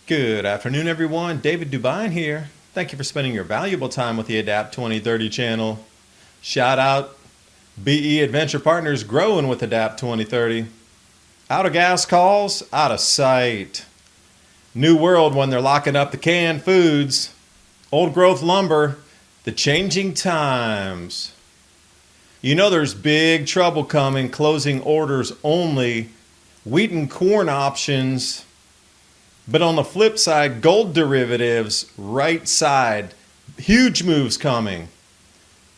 Good afternoon, everyone. David Dubine here. Thank you for spending your valuable time with the Adapt 2030 channel. Shout out BE Adventure Partners growing with Adapt 2030. Out of gas calls, out of sight. New world when they're locking up the canned foods. Old growth lumber, the changing times. You know there's big trouble coming, closing orders only, wheat and corn options. But on the flip side, gold derivatives, right side, huge moves coming.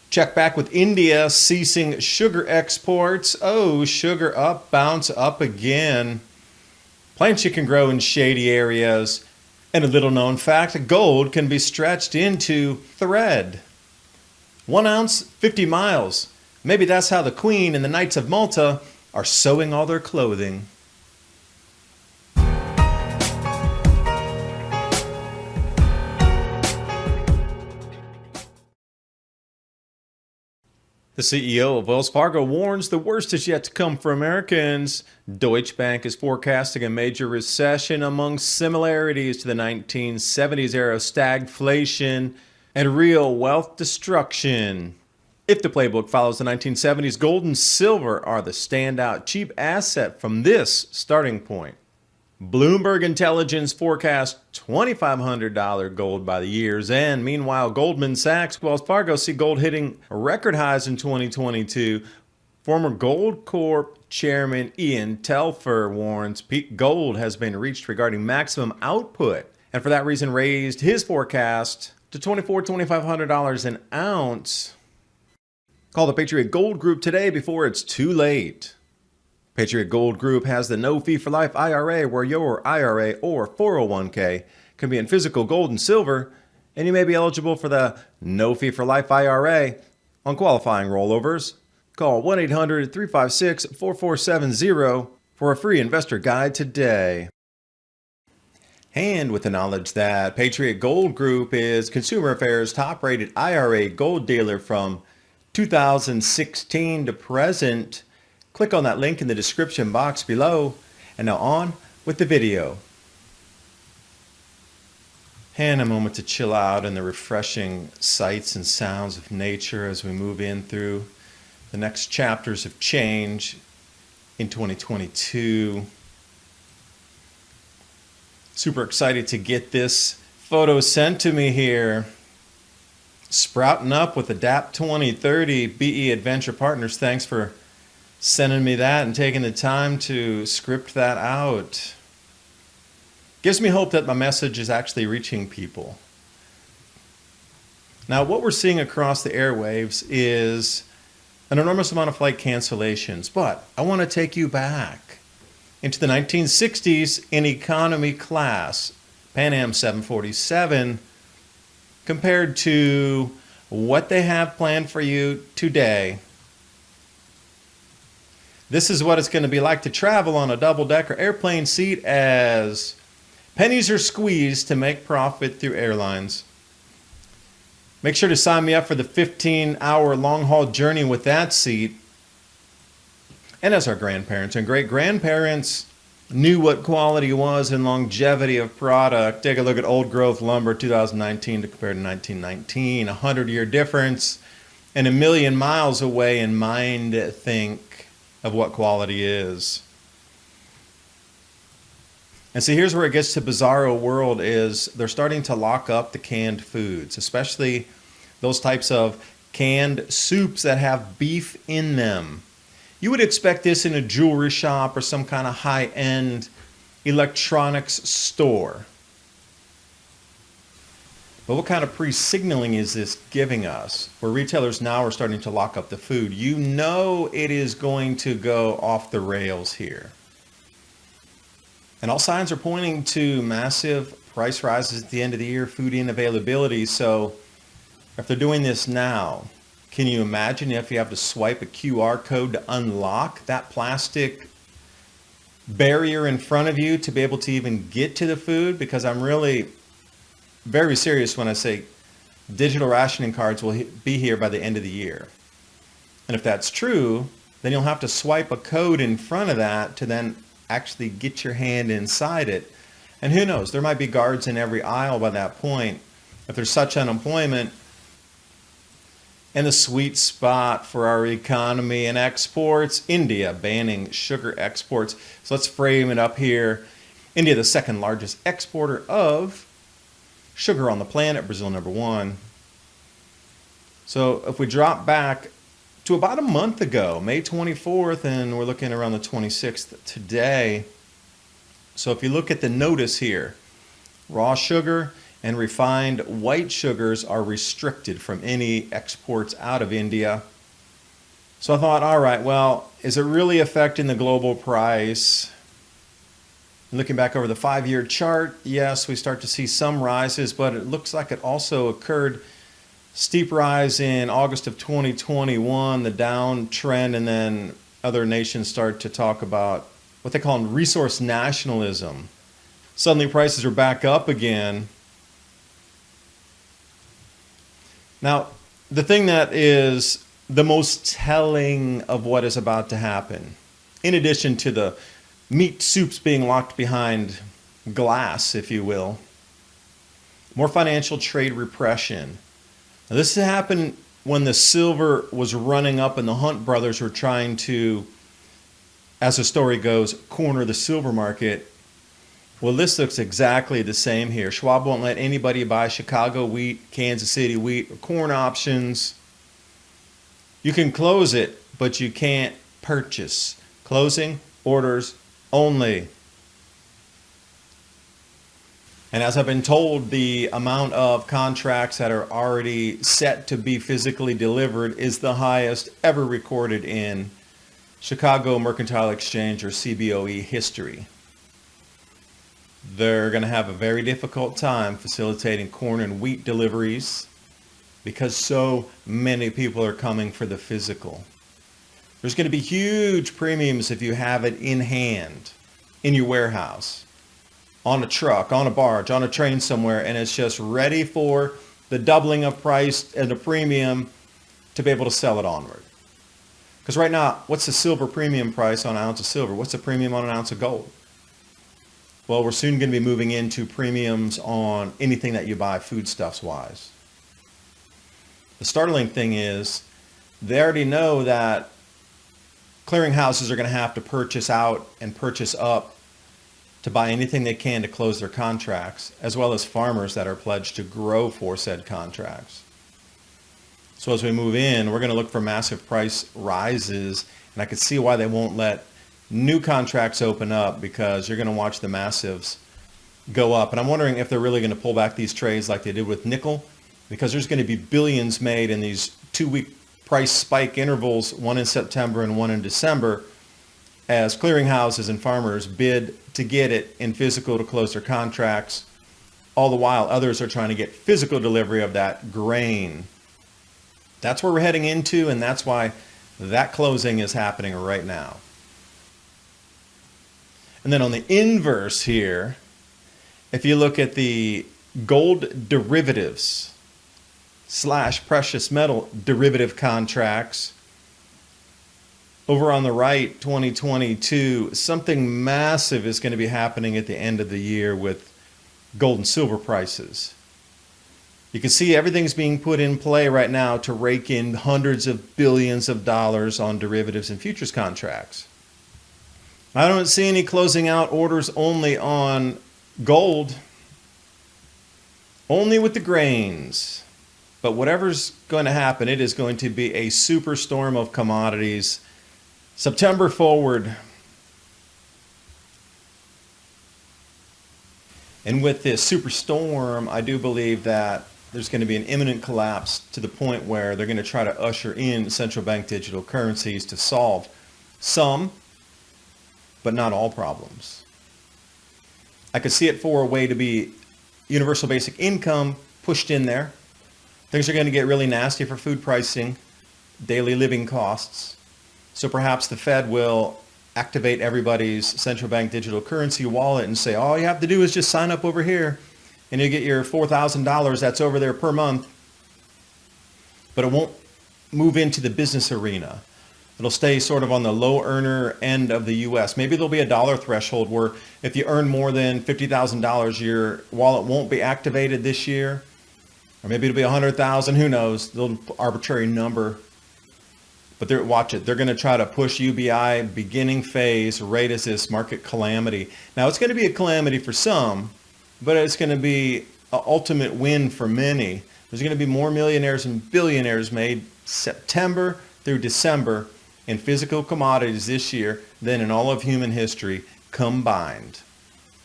Check back with India ceasing sugar exports. Oh, sugar up, bounce up again. Plants you can grow in shady areas. And a little known fact, gold can be stretched into thread. 1 ounce, 50 miles. Maybe that's how the Queen and the Knights of Malta are sewing all their clothing. The CEO of Wells Fargo warns the worst is yet to come for Americans. Deutsche Bank is forecasting a major recession among similarities to the 1970s era of stagflation and real wealth destruction. If the playbook follows the 1970s, gold and silver are the standout cheap asset from this starting point. Bloomberg Intelligence forecasts $2,500 gold by the year's end. Meanwhile, Goldman Sachs, Wells Fargo see gold hitting record highs in 2022. Former Gold Corp Chairman Ian Telfer warns peak gold has been reached regarding maximum output, and for that reason raised his forecast to $2,500 an ounce. Call the Patriot Gold Group today before it's too late. Patriot Gold Group has the No Fee for Life IRA, where your IRA or 401k can be in physical gold and silver, and you may be eligible for the No Fee for Life IRA on qualifying rollovers. Call 1-800-356-4470 for a free investor guide today. And with the knowledge that Patriot Gold Group is Consumer Affairs' top-rated IRA gold dealer from 2016 to present, click on that link in the description box below. And now on with the video. And a moment to chill out in the refreshing sights and sounds of nature as we move in through the next chapters of change in 2022. Super excited to get this photo sent to me here. Sprouting up with Adapt 2030 BE Adventure Partners. Thanks for sending me that and taking the time to script that out. Gives me hope that my message is actually reaching people. Now, what we're seeing across the airwaves is an enormous amount of flight cancellations, but I want to take you back into the 1960s in economy class, Pan Am 747, compared to what they have planned for you today. This is what it's going to be like to travel on a double-decker airplane seat as pennies are squeezed to make profit through airlines. Make sure to sign me up for the 15-hour long-haul journey with that seat. And as our grandparents and great-grandparents knew what quality was and longevity of product, take a look at old growth lumber 2019 to compare to 1919, a 100-year difference and a million miles away in mind think of what quality is. And see, here's where it gets to bizarro world is they're starting to lock up the canned foods, especially those types of canned soups that have beef in them. You would expect this in a jewelry shop or some kind of high-end electronics store. But what kind of pre-signaling is this giving us? Where retailers now are starting to lock up the food. You know it is going to go off the rails here. And all signs are pointing to massive price rises at the end of the year, food unavailability. So if they're doing this now, can you imagine if you have to swipe a QR code to unlock that plastic barrier in front of you to be able to even get to the food? Because I'm really very serious when I say digital rationing cards will be here by the end of the year. And if that's true, then you'll have to swipe a code in front of that to then actually get your hand inside it. And who knows, there might be guards in every aisle by that point. If there's such unemployment, and the sweet spot for our economy and exports, India banning sugar exports. So let's frame it up here. India, the second largest exporter of sugar on the planet, Brazil number one. So if we drop back to about a month ago, May 24th, and we're looking around the 26th today. So if you look at the notice here, raw sugar and refined white sugars are restricted from any exports out of India. So I thought, all right, well, is it really affecting the global price? Looking back over the 5-year chart, yes, we start to see some rises, but it looks like it also occurred steep rise in August of 2021, the downtrend, and then other nations start to talk about what they call resource nationalism. Suddenly prices are back up again. Now, the thing that is the most telling of what is about to happen, in addition to the meat soups being locked behind glass, if you will, more financial trade repression. Now, this happened when the silver was running up and the Hunt brothers were trying to, as the story goes, corner the silver market. Well, this looks exactly the same here. Schwab won't let anybody buy Chicago wheat, Kansas City wheat, or corn options. You can close it, but you can't purchase. Closing orders only. And as I've been told, the amount of contracts that are already set to be physically delivered is the highest ever recorded in Chicago Mercantile Exchange, or CBOE, history. They're going to have a very difficult time facilitating corn and wheat deliveries because so many people are coming for the physical. There's going to be huge premiums if you have it in hand, in your warehouse, on a truck, on a barge, on a train somewhere, and it's just ready for the doubling of price and the premium to be able to sell it onward. Because right now, what's the silver premium price on an ounce of silver? What's the premium on an ounce of gold? Well, we're soon going to be moving into premiums on anything that you buy foodstuffs wise. The startling thing is they already know that clearinghouses are going to have to purchase out and purchase up to buy anything they can to close their contracts, as well as farmers that are pledged to grow for said contracts. So as we move in, we're going to look for massive price rises, and I could see why they won't let new contracts open up, because you're going to watch the massives go up. And I'm wondering if they're really going to pull back these trades like they did with nickel, because there's going to be billions made in these 2-week price spike intervals, one in September and one in December, as clearinghouses and farmers bid to get it in physical to close their contracts. All the while, others are trying to get physical delivery of that grain. That's where we're heading into, and that's why that closing is happening right now. And then on the inverse here, if you look at the gold derivatives / precious metal derivative contracts, over on the right, 2022, something massive is going to be happening at the end of the year with gold and silver prices. You can see everything's being put in play right now to rake in hundreds of billions of dollars on derivatives and futures contracts. I don't see any closing out orders only on gold, only with the grains. But whatever's going to happen, it is going to be a superstorm of commodities. September forward. And with this superstorm, I do believe that there's going to be an imminent collapse to the point where they're going to try to usher in central bank digital currencies to solve some, but not all problems. I could see it for a way to be universal basic income pushed in there. Things are going to get really nasty for food pricing, daily living costs. So perhaps the Fed will activate everybody's central bank digital currency wallet and say, all you have to do is just sign up over here and you get your $4,000 that's over there per month. But it won't move into the business arena. It'll stay sort of on the low earner end of the US. Maybe there'll be a dollar threshold where if you earn more than $50,000, your wallet won't be activated this year. Or maybe it'll be 100,000, who knows, little arbitrary number. But watch it, they're going to try to push UBI beginning phase right as this market calamity. Now it's going to be a calamity for some, but it's going to be an ultimate win for many. There's going to be more millionaires and billionaires made September through December in physical commodities this year than in all of human history combined.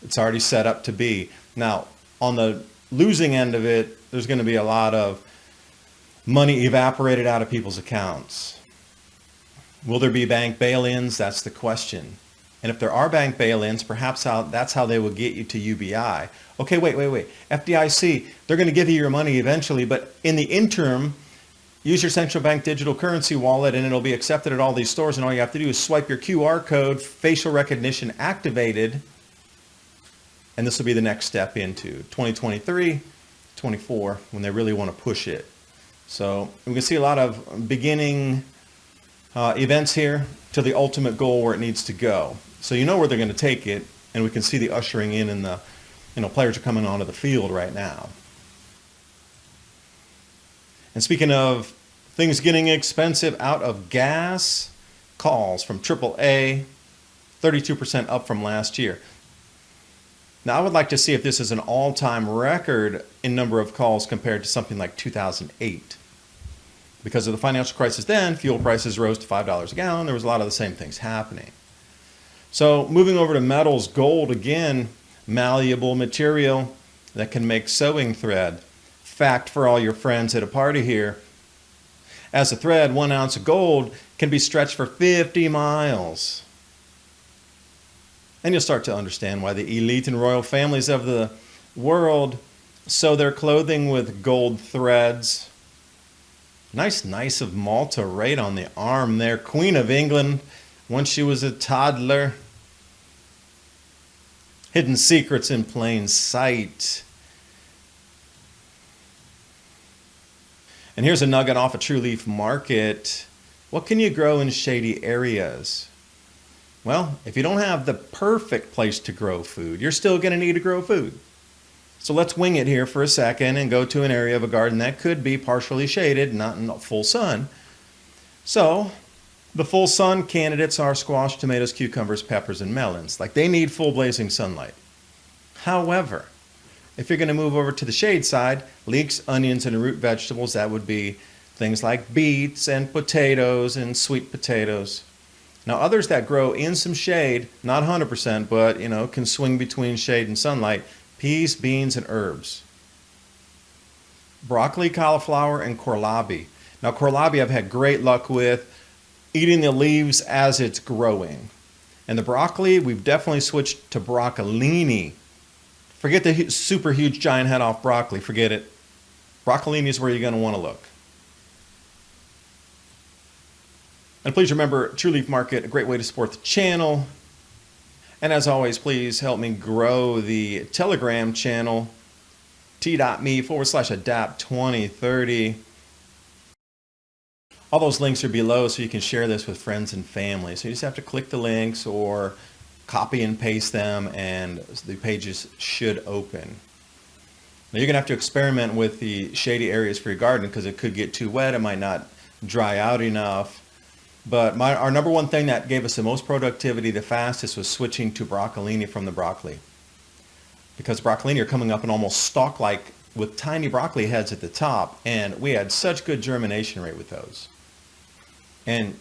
It's already set up to be. Now, on the losing end of it, there's going to be a lot of money evaporated out of people's accounts. Will there be bank bail-ins? That's the question. And if there are bank bail-ins, perhaps that's how they will get you to UBI. Okay, wait. FDIC, they're going to give you your money eventually, but in the interim, use your central bank digital currency wallet and it'll be accepted at all these stores, and all you have to do is swipe your QR code, facial recognition activated, and this will be the next step into 2023, 24, when they really want to push it. So we can see a lot of beginning events here to the ultimate goal where it needs to go. So you know where they're going to take it, and we can see the ushering in and the players are coming onto the field right now. And speaking of things getting expensive, out of gas, calls from AAA, 32% up from last year. Now I would like to see if this is an all-time record in number of calls compared to something like 2008. Because of the financial crisis then, fuel prices rose to $5 a gallon. There was a lot of the same things happening. So moving over to metals, gold again, malleable material that can make sewing thread. Fact for all your friends at a party here. As a thread, 1 ounce of gold can be stretched for 50 miles. And you'll start to understand why the elite and royal families of the world sew their clothing with gold threads. Nice of Malta right on the arm there. Queen of England when she was a toddler. Hidden secrets in plain sight. And here's a nugget off a True Leaf Market. What can you grow in shady areas? Well, if you don't have the perfect place to grow food, you're still going to need to grow food. So let's wing it here for a second and go to an area of a garden that could be partially shaded, not in full sun. So the full sun candidates are squash, tomatoes, cucumbers, peppers, and melons. Like, they need full blazing sunlight. However, if you're going to move over to the shade side, leeks, onions, and root vegetables, that would be things like beets and potatoes and sweet potatoes. Now, others that grow in some shade, not 100%, but can swing between shade and sunlight, peas, beans, and herbs. Broccoli, cauliflower, and kohlrabi. Now, kohlrabi I've had great luck with eating the leaves as it's growing. And the broccoli, we've definitely switched to broccolini. Forget the super huge giant head off broccoli. Forget it. Broccolini is where you're going to want to look. And please remember, True Leaf Market, a great way to support the channel. And as always, please help me grow the Telegram channel, t.me/adapt2030. All those links are below so you can share this with friends and family. So you just have to click the links or copy and paste them and the pages should open. Now you're going to have to experiment with the shady areas for your garden because it could get too wet. It might not dry out enough. But our number one thing that gave us the most productivity the fastest was switching to broccolini from the broccoli. Because broccolini are coming up and almost stalk-like with tiny broccoli heads at the top, and we had such good germination rate with those. And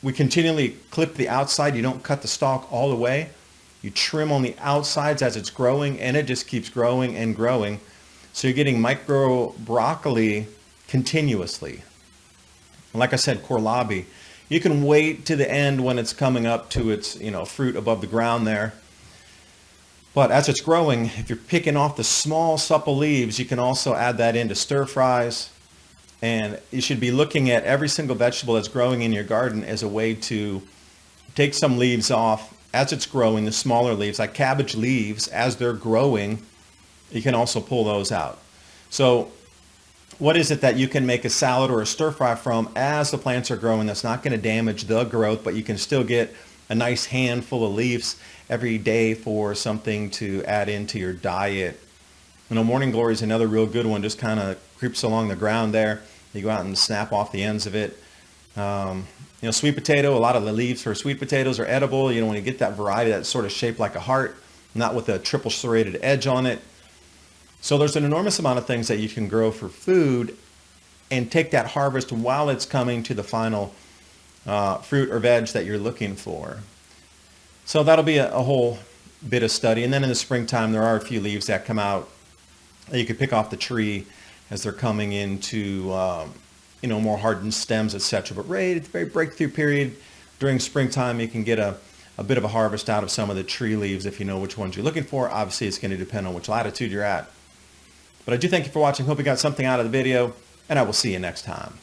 we continually clip the outside. You don't cut the stalk all the way. You trim on the outsides as it's growing, and it just keeps growing and growing. So you're getting micro broccoli continuously. And like I said, kohlrabi. You can wait to the end when it's coming up to its, fruit above the ground there. But as it's growing, if you're picking off the small, supple leaves, you can also add that into stir fries. And you should be looking at every single vegetable that's growing in your garden as a way to take some leaves off as it's growing, the smaller leaves, like cabbage leaves, as they're growing, you can also pull those out. So What is it that you can make a salad or a stir fry from as the plants are growing that's not going to damage the growth, but you can still get a nice handful of leaves every day for something to add into your diet? You know, morning glory is another real good one. Just kind of creeps along the ground there. You go out and snap off the ends of it. You know, sweet potato, a lot of the leaves for sweet potatoes are edible. You know, when you get that variety that's sort of shaped like a heart, not with a triple serrated edge on it. So there's an enormous amount of things that you can grow for food and take that harvest while it's coming to the final fruit or veg that you're looking for. So that'll be a whole bit of study. And then in the springtime, there are a few leaves that come out that you could pick off the tree as they're coming into you know, more hardened stems, etc. But right at the very breakthrough period during springtime, you can get a bit of a harvest out of some of the tree leaves if you know which ones you're looking for. Obviously, it's going to depend on which latitude you're at. But I do thank you for watching. Hope you got something out of the video, and I will see you next time.